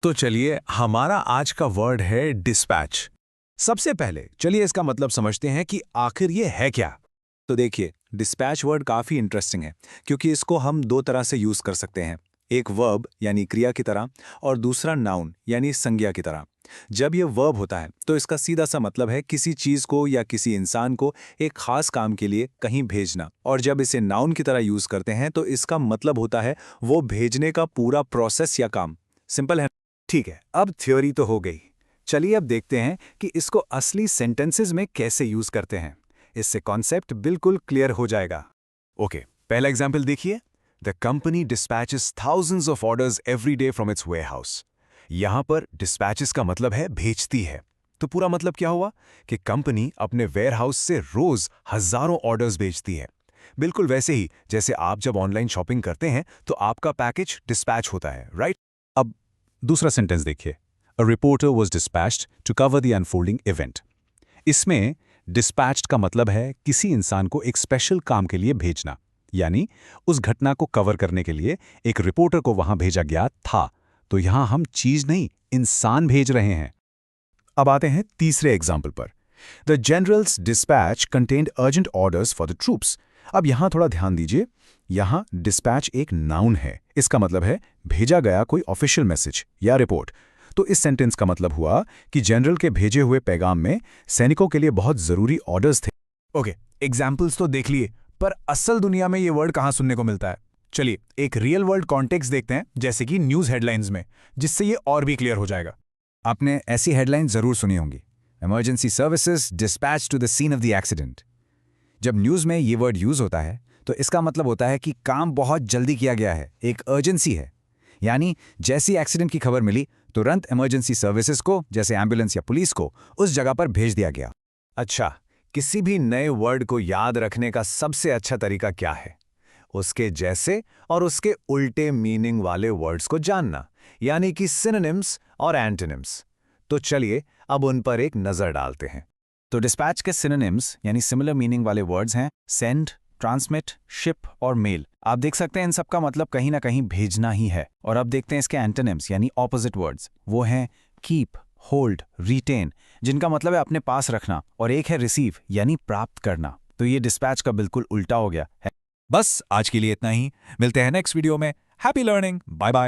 तो चलिए, हमारा आज का वर्ड है डिस्पैच। सबसे पहले चलिए इसका मतलब समझते हैं कि आखिर ये है क्या। तो देखिए, डिस्पैच वर्ड काफ़ी इंटरेस्टिंग है क्योंकि इसको हम दो तरह से यूज़ कर सकते हैं। एक वर्ब यानी क्रिया की तरह और दूसरा नाउन यानी संज्ञा की तरह। जब ये वर्ब होता है तो इसका सीधा सा मतलब है किसी चीज़ को या किसी इंसान को एक खास काम के लिए कहीं भेजना, और जब इसे नाउन की तरह यूज़ करते हैं तो इसका मतलब होता है वो भेजने का पूरा प्रोसेस या काम। सिंपल है। ठीक है, अब थ्योरी तो हो गई। चलिए अब देखते हैं कि इसको असली सेंटेंसेस में कैसे यूज करते हैं। इससे कॉन्सेप्ट बिल्कुल क्लियर हो जाएगा। ओके, पहला एग्जाम्पल देखिए। The company dispatches thousands of orders every day from its warehouse. यहां पर डिस्पैचेस का मतलब है भेजती है। तो पूरा मतलब क्या हुआ कि कंपनी अपने वेयरहाउस से रोज हजारों ऑर्डर्स भेजती है। बिल्कुल वैसे ही जैसे आप जब ऑनलाइन शॉपिंग करते हैं तो आपका पैकेज डिस्पैच होता है, राइट? अब दूसरा सेंटेंस देखिए। A reporter was dispatched to cover the unfolding event. इसमें डिस्पैच्ड का मतलब है किसी इंसान को एक स्पेशल काम के लिए भेजना, यानी उस घटना को कवर करने के लिए एक रिपोर्टर को वहां भेजा गया था। तो यहां हम चीज नहीं, इंसान भेज रहे हैं। अब आते हैं तीसरे एग्जाम्पल पर। The generals dispatch contained urgent orders for the troops. अब यहां थोड़ा ध्यान दीजिए। यहां डिस्पैच एक नाउन है। इसका मतलब है भेजा गया कोई ऑफिशियल मैसेज या रिपोर्ट। तो इस सेंटेंस का मतलब हुआ कि जनरल के भेजे हुए पैगाम में सैनिकों के लिए बहुत जरूरी ऑर्डर्स थे। ओके, एग्जाम्पल्स तो देख लिए, पर असल दुनिया में ये वर्ड कहां सुनने को मिलता है? चलिए एक रियल वर्ल्ड कॉन्टेक्स्ट देखते हैं, जैसे कि न्यूज हेडलाइंस में, जिससे ये और भी क्लियर हो जाएगा। आपने ऐसी हेडलाइन जरूर सुनी होंगी। Emergency services dispatch to the scene of the accident. जब न्यूज में ये वर्ड यूज होता है तो इसका मतलब होता है कि काम बहुत जल्दी किया गया है, एक अर्जेंसी है। यानी जैसी एक्सीडेंट की खबर मिली तुरंत इमरजेंसी सर्विसेज को, जैसे एम्बुलेंस या पुलिस को, उस जगह पर भेज दिया गया। अच्छा, किसी भी नए वर्ड को याद रखने का सबसे अच्छा तरीका क्या है? उसके जैसे और उसके उल्टे मीनिंग वाले वर्ड्स को जानना, यानी कि सिनोनिम्स और एंटोनिम्स। तो चलिए अब उन पर एक नजर डालते हैं। तो डिस्पैच के सिनोनिम्स यानी सिमिलर मीनिंग वाले वर्ड्स हैं सेंड, ट्रांसमिट, शिप और मेल। आप देख सकते हैं इन सबका मतलब कहीं ना कहीं भेजना ही है। और अब देखते हैं इसके एंटोनिम्स यानी ऑपोजिट वर्ड्स। वो हैं कीप, होल्ड, रिटेन, जिनका मतलब है अपने पास रखना, और एक है रिसीव यानी प्राप्त करना। तो ये डिस्पैच का बिल्कुल उल्टा हो गया है। बस आज के लिए इतना ही। मिलते हैं नेक्स्ट वीडियो में। Happy learning, bye bye.